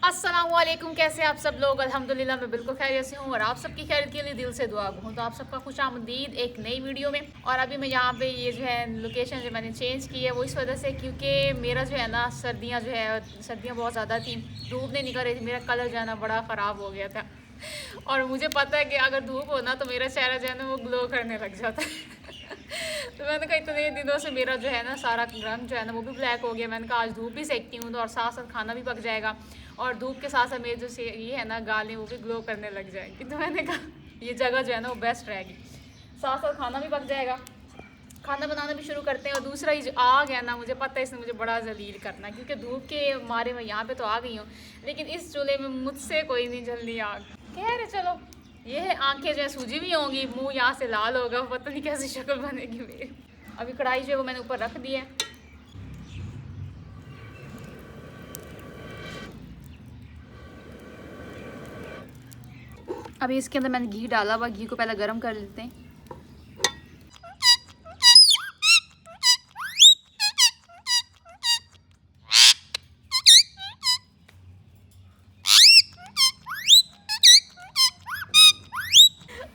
अस्सलामुअलैकुम, कैसे आप सब लोग। अल्हम्दुलिल्लाह मैं बिल्कुल खैरियत से हूँ और आप सबकी खैरियत के लिए दिल से दुआ हूँ। तो आप सबका खुशामदीद एक नई वीडियो में। और अभी मैं यहाँ पे ये जो है लोकेशन जो मैंने चेंज की है वो इस वजह से क्योंकि मेरा जो है ना सर्दियाँ बहुत ज़्यादा थी, धूप नहीं निकल रही थी, मेरा कलर जो है ना बड़ा ख़राब हो गया था। और मुझे पता है कि अगर धूप हो ना तो मेरा चेहरा जो है ना वो ग्लो करने लग जाता है। तो मैंने कहा इतने दिनों से मेरा जो है ना सारा रंग जो है ना वो भी ब्लैक हो गया। मैंने कहा आज धूप भी सेकती हूँ तो और साथ साथ खाना भी पक जाएगा और धूप के साथ साथ मेरे जो से ये है ना गालें वो भी ग्लो करने लग जाएंगी। तो मैंने कहा ये जगह जो है ना वो बेस्ट रहेगी, साथ साथ खाना भी पक जाएगा। खाना बनाना भी शुरू करते हैं। और दूसरा ये जो आग है ना, मुझे पता है इसने मुझे बड़ा जलील करना है क्योंकि धूप के मारे मैं यहाँ पे तो आ गई हूँ, लेकिन इस चूल्हे में मुझसे कोई नहीं जलनी आग। कह रहे चलो ये है, आंखें जो है सूजी भी होंगी, मुंह यहाँ से लाल होगा, पता नहीं कैसी शक्ल बनेगी मेरी। अभी कढ़ाई जो है वो मैंने ऊपर रख दी है। अभी इसके अंदर मैंने घी डाला हुआ, घी को पहले गर्म कर लेते हैं।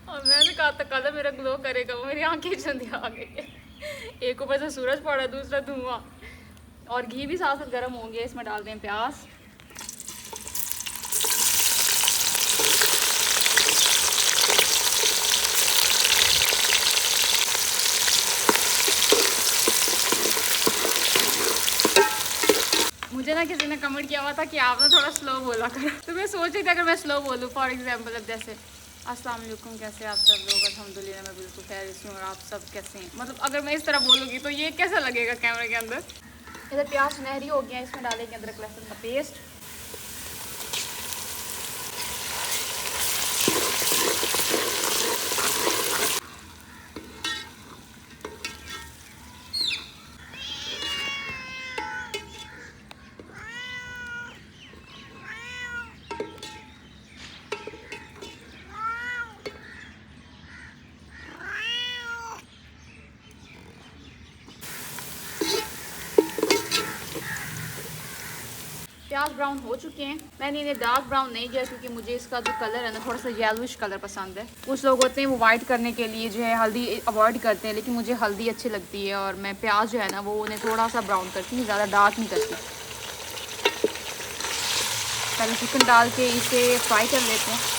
और मैंने कहा था कलर मेरा ग्लो करेगा, वो मेरी आंखें चंदी आ गई है। एक ऊपर से सूरज पड़ा, दूसरा धुआं, और घी भी साथ साथ गर्म हो गया। इसमें डाल दें प्याज। मुझे ना किसी ने कमेंट किया हुआ था कि आप ना थोड़ा स्लो बोला करो, तो मैं सोच रही थी अगर मैं स्लो बोलूँ फॉर एग्जाम्पल अब जैसे अस्सलाम वालेकुम, कैसे आप सब लोग। अल्हम्दुलिल्लाह मैं बिल्कुल खैरियत से हूँ और आप सब कैसे हैं। मतलब अगर मैं इस तरह बोलूँगी तो ये कैसा लगेगा कैमरे के अंदर। इधर प्याज सुनहरी हो गया, इसमें डालेंगे अदरक लहसुन का पेस्ट। प्याज ब्राउन हो चुके हैं। मैंने इन्हें डार्क ब्राउन नहीं किया क्योंकि मुझे इसका जो कलर है ना थोड़ा सा येलोइश कलर पसंद है। कुछ लोग होते हैं वो वाइट करने के लिए जो है हल्दी अवॉइड करते हैं, लेकिन मुझे हल्दी अच्छी लगती है और मैं प्याज जो है ना वो उन्हें थोड़ा सा ब्राउन करती हूँ, ज़्यादा डार्क नहीं करती। पहले चिकन डाल के इसे फ्राई कर लेते हैं।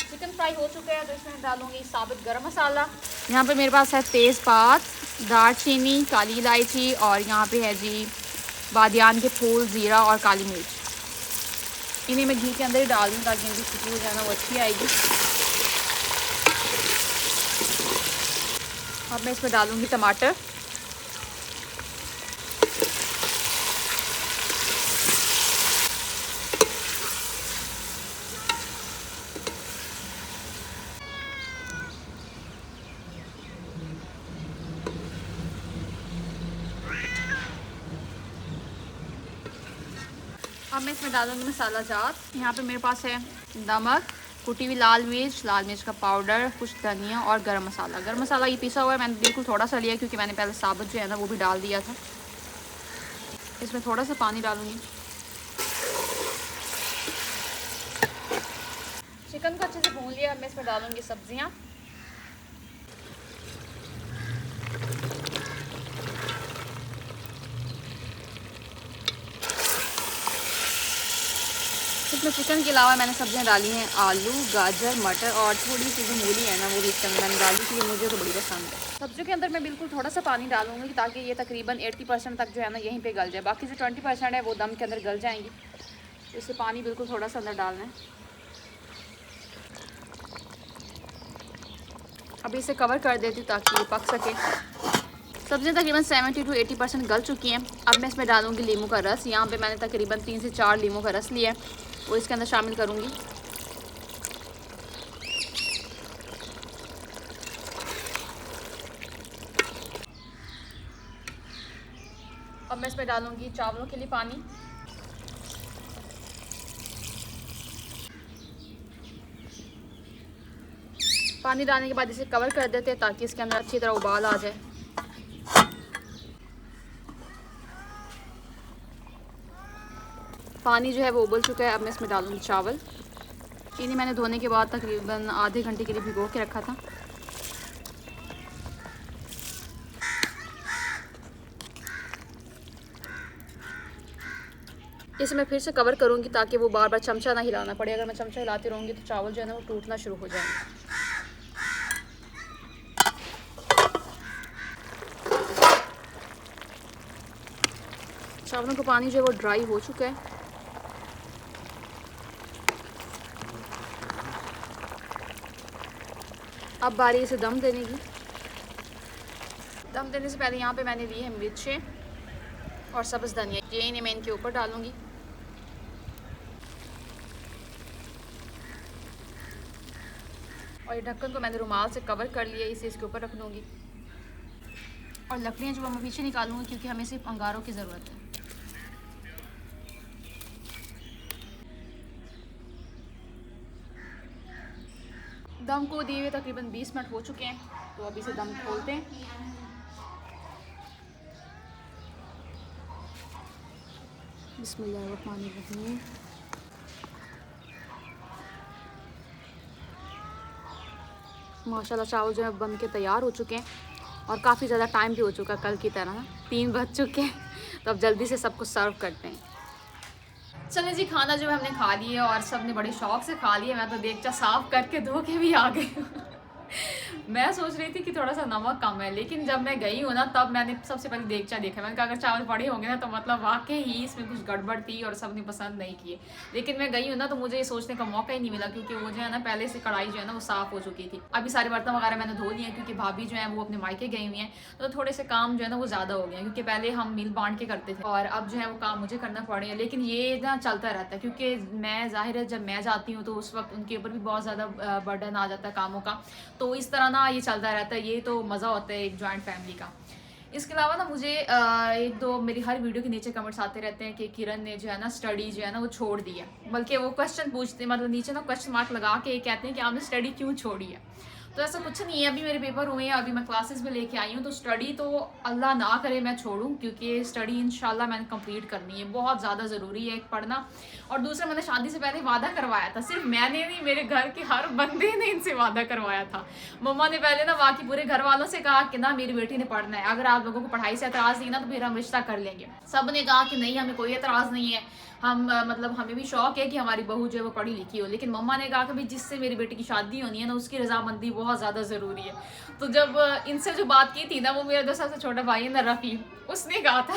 चिकन फ्राई हो चुका है तो इसमें डालूंगी साबुत गरम मसाला। यहाँ पे मेरे पास है तेज़पात, दालचीनी, काली इलायची और यहाँ पे है जी बादियान के फूल, ज़ीरा और काली मिर्च। इन्हें मैं घी के अंदर ही डाल दूँ ताकि इनकी खुशबू जो है ना वो अच्छी आएगी। अब मैं इसमें डालूँगी टमाटर। अब मैं इसमें डालूंगी मसाला जात। यहाँ पे मेरे पास है नमक, कुटी हुई लाल मिर्च का पाउडर, कुछ धनिया और गरम मसाला। गरम मसाला ये पिसा हुआ है, मैंने बिल्कुल थोड़ा सा लिया क्योंकि मैंने पहले साबुत जो है ना वो भी डाल दिया था। इसमें थोड़ा सा पानी डालूंगी। चिकन को अच्छे से भून लिया। अब मैं इसमें डालूंगी सब्जियाँ। इसमें चिकन के अलावा मैंने सब्जियां डाली हैं आलू, गाजर, मटर और थोड़ी सी जो मूली है ना वो भी इसके अंदर मैंने डाली क्योंकि मुझे तो बड़ी पसंद है। सब्जियों के अंदर मैं बिल्कुल थोड़ा सा पानी डालूंगी ताकि ये तकरीबन 80% तक जो है ना यहीं पे गल जाए। बाकी जो 20% है वो दम के अंदर गल जाएंगी, तो इससे पानी बिल्कुल थोड़ा सा अंदर डालना है। अभी इसे कवर कर देती हूँ ताकि ये पक सके। सब्जियाँ तकरीबन 70 to 80% गल चुकी हैं। अब मैं इसमें डालूंगी लीमू का रस। यहाँ पे मैंने तकरीबन 3 से 4 लीमू का रस लिया है, वो इसके अंदर शामिल करूँगी। अब मैं इसमें डालूंगी चावलों के लिए पानी। पानी डालने के बाद इसे कवर कर देते हैं ताकि इसके अंदर अच्छी तरह उबाल आ जाए। पानी जो है वो उबल चुका है। अब मैं इसमें डालूँगी चावल। इन्हें मैंने धोने के बाद तकरीबन आधे घंटे के लिए भिगो के रखा था। इसे मैं फिर से कवर करूँगी ताकि वो बार बार चमचा ना हिलाना पड़े। अगर मैं चमचा हिलाती रहूँगी तो चावल जो है ना वो टूटना शुरू हो जाएंगे। चावलों का पानी जो है वो ड्राई हो चुका है। अब बारी इसे दम देने की। दम देने से पहले यहाँ पे मैंने ली है मिर्चें और सब्ज़ धनिया। ये इन्हें मैं इनके ऊपर डालूँगी। और ये ढक्कन को मैंने रुमाल से कवर कर लिया। इसे इसके ऊपर रख दूँगी और लकड़ियाँ जो मैं पीछे निकालूँगी क्योंकि हमें सिर्फ अंगारों की ज़रूरत है। दम को दिए हुए तकरीबन 20 मिनट हो चुके हैं, तो अब इसे दम खोलते हैं। बिस्मिल्लाहिर्रहमानिर्रहीम। माशाल्लाह चावल जो है बन के तैयार हो चुके हैं और काफ़ी ज़्यादा टाइम भी हो चुका है कल की तरह ना। 3 बज चुके हैं, तो अब जल्दी से सबको सर्व करते हैं। चले जी, खाना जो है हमने खा लिया और सब ने बड़े शौक से खा लिया। मैं तो देगचा साफ करके धो के भी आ गई हूँ। मैं सोच रही थी कि थोड़ा सा नमक कम है, लेकिन जब मैं गई हूँ ना तब मैंने सबसे पहले देगचा देखा। मैंने कहा अगर चावल पड़े होंगे ना तो मतलब वाकई ही इसमें कुछ गड़बड़ थी और सबने पसंद नहीं किए। लेकिन मैं गई हूँ ना तो मुझे ये सोचने का मौका ही नहीं मिला क्योंकि वो जो है ना पहले से कढ़ाई जो है ना वो साफ़ हो चुकी थी। अभी सारे बर्तन वगैरह मैंने धो लिए क्योंकि भाभी जो है वो अपने मायके गई हुई हैं, तो थोड़े से काम जो है ना वो ज़्यादा हो गए क्योंकि पहले हम मिल बांट के करते थे और अब जो है वो काम मुझे करना पड़े। लेकिन ये ना चलता रहता है क्योंकि मैं ज़ाहिर है जब मैं जाती हूँ तो उस वक्त उनके ऊपर भी बहुत ज़्यादा बर्डन आ जाता है कामों का, तो इस तरह ना ये चलता रहता है। ये तो मज़ा होता है एक जॉइंट फैमिली का। इसके अलावा ना मुझे एक दो मेरी हर वीडियो के नीचे कमेंट्स आते रहते हैं कि किरण ने जो है ना स्टडी जो है ना वो छोड़ दी है, बल्कि वो क्वेश्चन पूछते मतलब नीचे ना क्वेश्चन मार्क लगा के कहते हैं कि आपने स्टडी क्यों छोड़ी है। तो ऐसा कुछ नहीं है। अभी मेरे पेपर हुए हैं, अभी मैं क्लासेस में लेके आई हूँ, तो स्टडी तो अल्लाह ना करे मैं छोड़ूं क्योंकि स्टडी इंशाल्लाह मैंने कंप्लीट करनी है। बहुत ज़्यादा ज़रूरी है एक पढ़ना। और दूसरा मैंने शादी से पहले वादा करवाया था, सिर्फ मैंने नहीं मेरे घर के हर बंदे ने इनसे वादा करवाया था। मम्मा ने पहले ना बाकी पूरे घर वालों से कहा कि ना मेरी बेटी ने पढ़ना है, अगर आप लोगों को पढ़ाई से एतराज़ नहीं ना तो फिर हम रिश्ता कर लेंगे। सब ने कहा कि नहीं हमें कोई एतराज़ नहीं है, हम मतलब हमें भी शौक है कि हमारी बहू जो है वो पढ़ी लिखी हो। लेकिन मम्मा ने कहा कि भाई जिससे मेरी बेटी की शादी होनी है ना उसकी रजामंदी बहुत ज़्यादा ज़रूरी है। तो जब इनसे जो बात की थी ना वो मेरा 2 साल से छोटा भाई है ना रफ़ी, उसने कहा था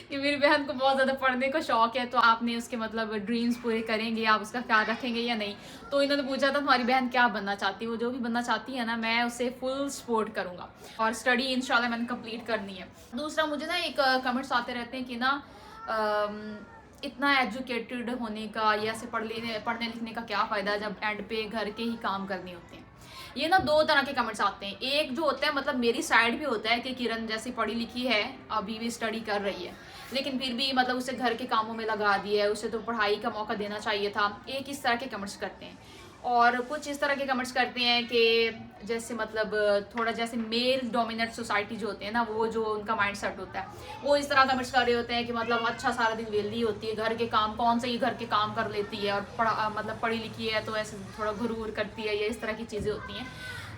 कि मेरी बहन को बहुत ज़्यादा पढ़ने का शौक है, तो आपने उसके मतलब ड्रीम्स पूरे करेंगे, आप उसका ख्याल रखेंगे या नहीं। तो इन्होंने पूछा था तुम्हारी बहन क्या बनना चाहती है, वो जो भी बनना चाहती है ना मैं उसे फुल सपोर्ट करूँगा और स्टडी इंशाल्लाह मैंने कंप्लीट करनी है। दूसरा मुझे ना एक कमेंट्स आते रहते हैं कि ना इतना एजुकेटेड होने का या ऐसे पढ़ने लिखने का क्या फ़ायदा जब एंड पे घर के ही काम करने होते हैं। ये ना 2 तरह के कमेंट्स आते हैं। एक जो होता है मतलब मेरी साइड भी होता है कि किरण जैसी पढ़ी लिखी है, अभी भी स्टडी कर रही है, लेकिन फिर भी मतलब उसे घर के कामों में लगा दिया है, उसे तो पढ़ाई का मौका देना चाहिए था। एक इस तरह के कमेंट्स करते हैं और कुछ इस तरह के कमेंट्स करते हैं कि जैसे मतलब थोड़ा जैसे मेल डोमिनेट सोसाइटी जो होते हैं ना वो जो उनका माइंड सेट होता है वो इस तरह कमेंट्स कर रहे होते हैं कि मतलब अच्छा सारा दिन वेली होती है, घर के काम कौन से ही घर के काम कर लेती है और मतलब पढ़ी लिखी है तो ऐसे थोड़ा गुरूर करती है, या इस तरह की चीज़ें होती हैं।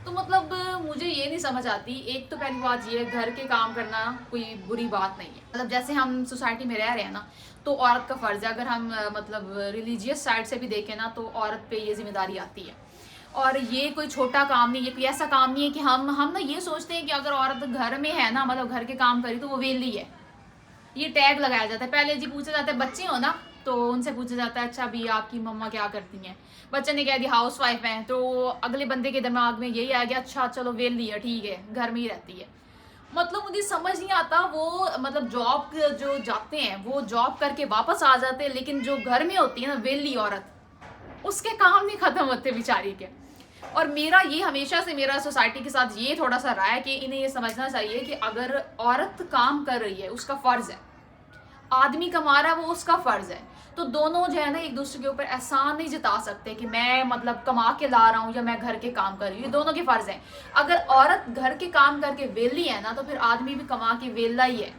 तो मतलब मुझे ये नहीं समझ आती। एक तो पहली बात ये घर के काम करना कोई बुरी बात नहीं है, मतलब जैसे हम सोसाइटी में रह रहे हैं ना तो औरत का फ़र्ज़ है। अगर हम मतलब रिलीजियस साइड से भी देखें ना तो औरत पे ये जिम्मेदारी आती है और ये कोई छोटा काम नहीं, ये कोई ऐसा काम नहीं है कि हम ना ये सोचते हैं कि अगर औरत घर में है ना मतलब घर के काम करी तो वो वेली है, ये टैग लगाया जाता है। पहले जी पूछा जाता है बच्चे हो ना तो उनसे पूछा जाता है अच्छा भी आपकी मम्मा क्या करती हैं, बच्चे ने कह दिया हाउस वाइफ हैं, तो अगले बंदे के दिमाग में यही आ गया अच्छा चलो वेली है ठीक है घर में ही रहती है। मतलब मुझे समझ नहीं आता वो मतलब जॉब जो जाते हैं वो जॉब करके वापस आ जाते हैं, लेकिन जो घर में होती है ना वेली औरत उसके काम नहीं खत्म होते बेचारी के। और मेरा ये हमेशा से मेरा सोसाइटी के साथ ये थोड़ा सा रहा है कि इन्हें ये समझना चाहिए कि अगर औरत काम कर रही है उसका फ़र्ज़ है, आदमी कमा रहा है वो उसका फ़र्ज़ है। तो दोनों जो है ना एक दूसरे के ऊपर एहसान नहीं जता सकते कि मैं मतलब कमा के ला रहा हूँ या मैं घर के काम कर रही हूँ, ये दोनों के फ़र्ज़ हैं। अगर औरत घर के काम करके वेली है ना, तो फिर आदमी भी कमा के वेला ही है,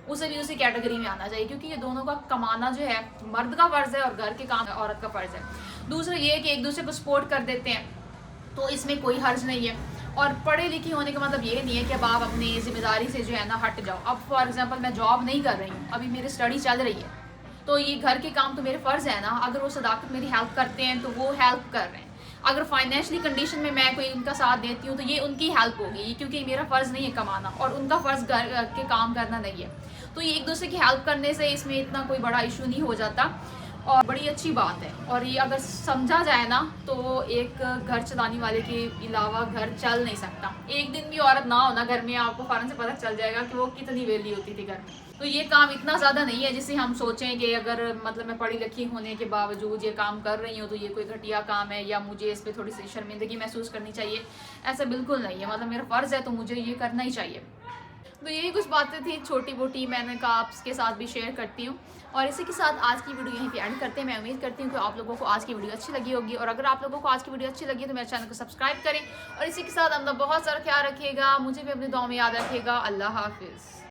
उसे भी उसी कैटेगरी में आना चाहिए, क्योंकि ये दोनों का कमाना जो है मर्द का फ़र्ज़ है और घर के काम औरत का फ़र्ज़ है। दूसरा ये है कि एक दूसरे को सपोर्ट कर देते हैं, तो इसमें कोई हर्ज नहीं है। और पढ़े लिखे होने का मतलब ये नहीं है कि अब आप अपनी जिम्मेदारी से जो है ना हट जाओ। अब फॉर एग्जांपल मैं जॉब नहीं कर रही हूँ, अभी मेरी स्टडी चल रही है, तो ये घर के काम तो मेरे फ़र्ज़ है ना। अगर वो सदाकत मेरी हेल्प करते हैं तो वो हेल्प कर रहे हैं। अगर फाइनेंशियली कंडीशन में मैं कोई उनका साथ देती हूँ तो ये उनकी हेल्प होगी, क्योंकि मेरा फ़र्ज़ नहीं है कमाना और उनका फ़र्ज़ घर के काम करना नहीं है। तो ये एक दूसरे की हेल्प करने से इसमें इतना कोई बड़ा इशू नहीं हो जाता और बड़ी अच्छी बात है। और ये अगर समझा जाए ना तो एक घर चलाने वाले के अलावा घर चल नहीं सकता। एक दिन भी औरत ना हो ना घर में, आपको फ़ौरन से पता चल जाएगा कि वो कितनी वेली होती थी घर में। तो ये काम इतना ज़्यादा नहीं है जिससे हम सोचें कि अगर मतलब मैं पढ़ी लिखी होने के बावजूद ये काम कर रही हूँ तो ये कोई घटिया काम है या मुझे इस पर थोड़ी सी शर्मिंदगी महसूस करनी चाहिए। ऐसा बिल्कुल नहीं है, मतलब मेरा फ़र्ज़ है तो मुझे ये करना ही चाहिए। तो यही कुछ बातें थी छोटी मोटी, मैंने कहा आपके साथ भी शेयर करती हूँ। और इसी के साथ आज की वीडियो यहीं पे एंड करते हैं। मैं उम्मीद करती हूँ कि आप लोगों को आज की वीडियो अच्छी लगी होगी, और अगर आप लोगों को आज की वीडियो अच्छी लगी तो मेरे चैनल को सब्सक्राइब करें। और इसी के साथ अपना बहुत सारा ख्याल रखिएगा, मुझे भी अपनी दुआ में याद रखिएगा। अल्लाह हाफिज़।